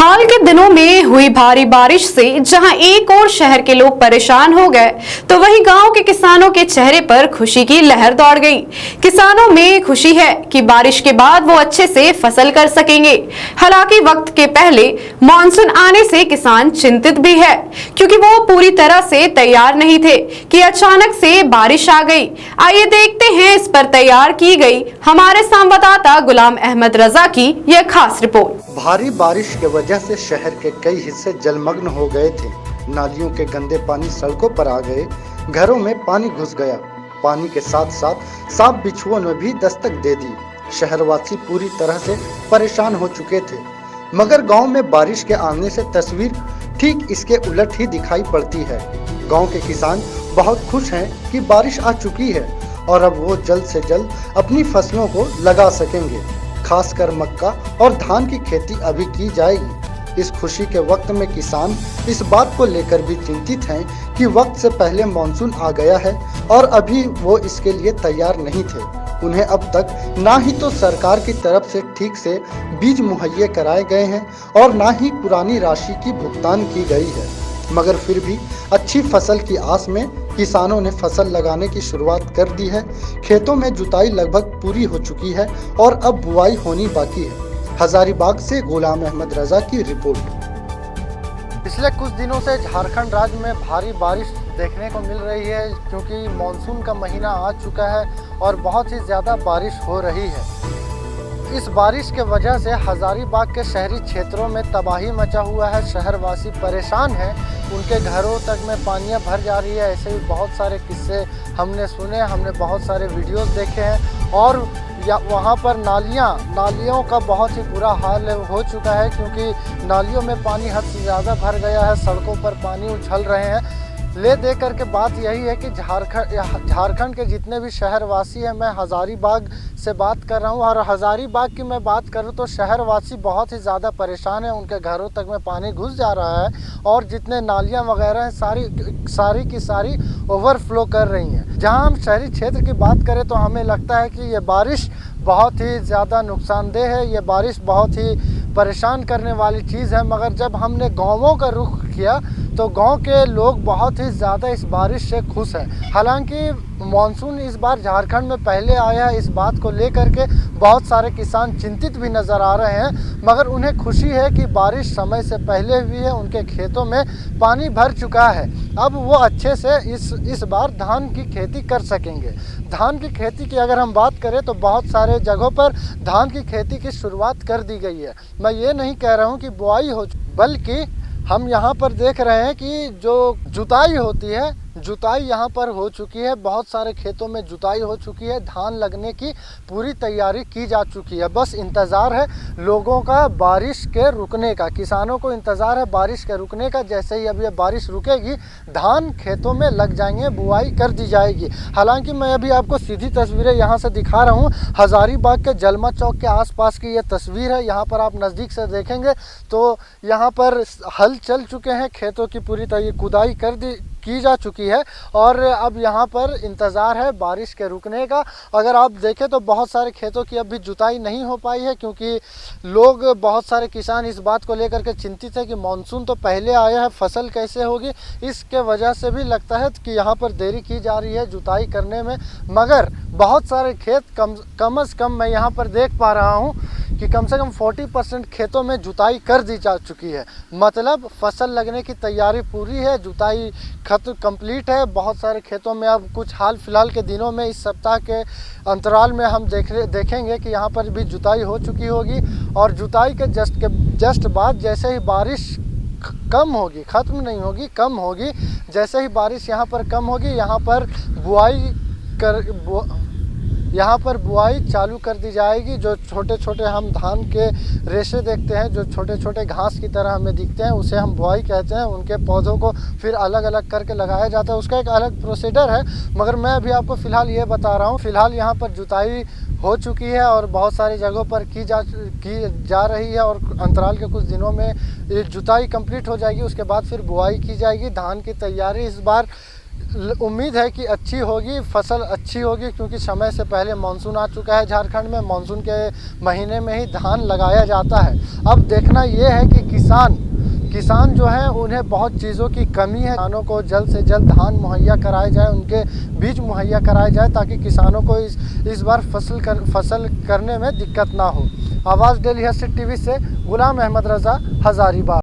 साल के दिनों में हुई भारी बारिश से जहां एक और शहर के लोग परेशान हो गए, तो वहीं गांव के किसानों के चेहरे पर खुशी की लहर दौड़ गई। किसानों में खुशी है कि बारिश के बाद वो अच्छे से फसल कर सकेंगे। हालांकि वक्त के पहले मानसून आने से किसान चिंतित भी है, क्योंकि वो पूरी तरह से तैयार नहीं थे कि अचानक से बारिश आ गई। आइए देखते हैं इस पर तैयार की गई हमारे संवाददाता गुलाम अहमद रजा की यह खास रिपोर्ट। भारी बारिश के वजह से शहर के कई हिस्से जलमग्न हो गए थे। नालियों के गंदे पानी सड़कों पर आ गए, घरों में पानी घुस गया। पानी के साथ साथ सांप बिच्छुओं ने भी दस्तक दे दी। शहरवासी पूरी तरह से परेशान हो चुके थे। मगर गांव में बारिश के आने से तस्वीर ठीक इसके उलट ही दिखाई पड़ती है। गांव के किसान बहुत खुश हैं कि बारिश आ चुकी है और अब वो जल्द से जल्द अपनी फसलों को लगा सकेंगे। खासकर मक्का और धान की खेती अभी की जाएगी। इस खुशी के वक्त में किसान इस बात को लेकर भी चिंतित हैं कि वक्त से पहले मानसून आ गया है और अभी वो इसके लिए तैयार नहीं थे। उन्हें अब तक ना ही तो सरकार की तरफ से ठीक से बीज मुहैया कराए गए हैं और ना ही पुरानी राशि की भुगतान की गई है। मगर फिर भी अच्छी फसल की आस में किसानों ने फसल लगाने की शुरुआत कर दी है। खेतों में जुताई लगभग पूरी हो चुकी है और अब बुआई होनी बाकी है। हजारीबाग से गुलाम अहमद रजा की रिपोर्ट। पिछले कुछ दिनों से झारखंड राज्य में भारी बारिश देखने को मिल रही है, क्योंकि मानसून का महीना आ चुका है और बहुत ही ज़्यादा बारिश हो रही है। इस बारिश के वजह से हजारीबाग के शहरी क्षेत्रों में तबाही मचा हुआ है। शहरवासी परेशान हैं, उनके घरों तक में पानियाँ भर जा रही है। ऐसे भी बहुत सारे किस्से हमने सुने, हमने बहुत सारे वीडियोस देखे हैं और वहाँ पर नालियों का बहुत ही बुरा हाल हो चुका है, क्योंकि नालियों में पानी हद से ज़्यादा भर गया है। सड़कों पर पानी उछल रहे हैं। ले दे करके बात यही है कि झारखंड के जितने भी शहरवासी हैं, मैं हजारीबाग से बात कर रहा हूं और हजारीबाग की मैं बात करूं तो शहरवासी बहुत ही ज़्यादा परेशान हैं। उनके घरों तक में पानी घुस जा रहा है और जितने नालियां वगैरह हैं सारी की सारी ओवरफ्लो कर रही हैं। जहां हम शहरी क्षेत्र की बात करें तो हमें लगता है कि ये बारिश बहुत ही ज़्यादा नुकसानदेह है, ये बारिश बहुत ही परेशान करने वाली चीज़ है। मगर जब हमने गाँवों का रुख किया तो गांव के लोग बहुत ही ज़्यादा इस बारिश से खुश हैं। हालांकि मानसून इस बार झारखंड में पहले आया है, इस बात को लेकर के बहुत सारे किसान चिंतित भी नज़र आ रहे हैं। मगर उन्हें खुशी है कि बारिश समय से पहले हुई है, उनके खेतों में पानी भर चुका है। अब वो अच्छे से इस बार धान की खेती कर सकेंगे। धान की खेती की अगर हम बात करें तो बहुत सारे जगहों पर धान की खेती की शुरुआत कर दी गई है। मैं ये नहीं कह रहा हूँ कि बुआई हो, बल्कि हम यहाँ पर देख रहे हैं कि जो जुताई होती है, जुताई यहाँ पर हो चुकी है। बहुत सारे खेतों में जुताई हो चुकी है। धान लगने की पूरी तैयारी की जा चुकी है। बस इंतज़ार है लोगों का बारिश के रुकने का, किसानों को इंतज़ार है बारिश के रुकने का। जैसे ही अब ये बारिश रुकेगी, धान खेतों में लग जाएंगे, बुआई कर दी जाएगी। हालांकि मैं अभी आपको सीधी तस्वीरें यहाँ से दिखा रहा हूँ। हजारीबाग के जलमा चौक के आसपास की ये तस्वीर है। यहाँ पर आप नज़दीक से देखेंगे तो यहाँ पर हल चल चुके हैं, खेतों की पूरी तरह खुदाई की जा चुकी है और अब यहाँ पर इंतज़ार है बारिश के रुकने का। अगर आप देखें तो बहुत सारे खेतों की अभी जुताई नहीं हो पाई है, क्योंकि लोग, बहुत सारे किसान इस बात को लेकर के चिंतित है कि मानसून तो पहले आया है, फसल कैसे होगी। इसके वजह से भी लगता है कि यहाँ पर देरी की जा रही है जुताई करने में। मगर बहुत सारे खेत कम से कम मैं यहाँ पर देख पा रहा हूँ कि कम से कम 40% खेतों में जुताई कर दी जा चुकी है। मतलब फसल लगने की तैयारी पूरी है, जुताई कंप्लीट है। बहुत सारे खेतों में अब कुछ हाल फिलहाल के दिनों में, इस सप्ताह के अंतराल में हम देखेंगे कि यहाँ पर भी जुताई हो चुकी होगी। और जुताई के जस्ट बाद जैसे ही बारिश कम होगी, ख़त्म नहीं होगी, कम होगी, जैसे ही बारिश यहाँ पर कम होगी, यहाँ पर बुआई चालू कर दी जाएगी। जो छोटे छोटे हम धान के रेशे देखते हैं, जो छोटे छोटे घास की तरह हमें दिखते हैं, उसे हम बुआई कहते हैं। उनके पौधों को फिर अलग अलग करके लगाया जाता है, उसका एक अलग प्रोसीजर है। मगर मैं अभी आपको फ़िलहाल ये बता रहा हूँ, फ़िलहाल यहाँ पर जुताई हो चुकी है और बहुत सारी जगहों पर की जा रही है। और अंतराल के कुछ दिनों में ये जुताई कंप्लीट हो जाएगी, उसके बाद फिर बुआई की जाएगी। धान की तैयारी इस बार उम्मीद है कि अच्छी होगी, फसल अच्छी होगी, क्योंकि समय से पहले मानसून आ चुका है। झारखंड में मानसून के महीने में ही धान लगाया जाता है। अब देखना ये है कि किसान जो हैं उन्हें बहुत चीज़ों की कमी है। किसानों को जल्द से जल्द धान मुहैया कराए जाए, उनके बीज मुहैया कराए जाए, ताकि किसानों को इस बार फसल करने में दिक्कत ना हो। आवाज़ डेली हर्षित टीवी से गुलाम अहमद रज़ा, हज़ारीबाग।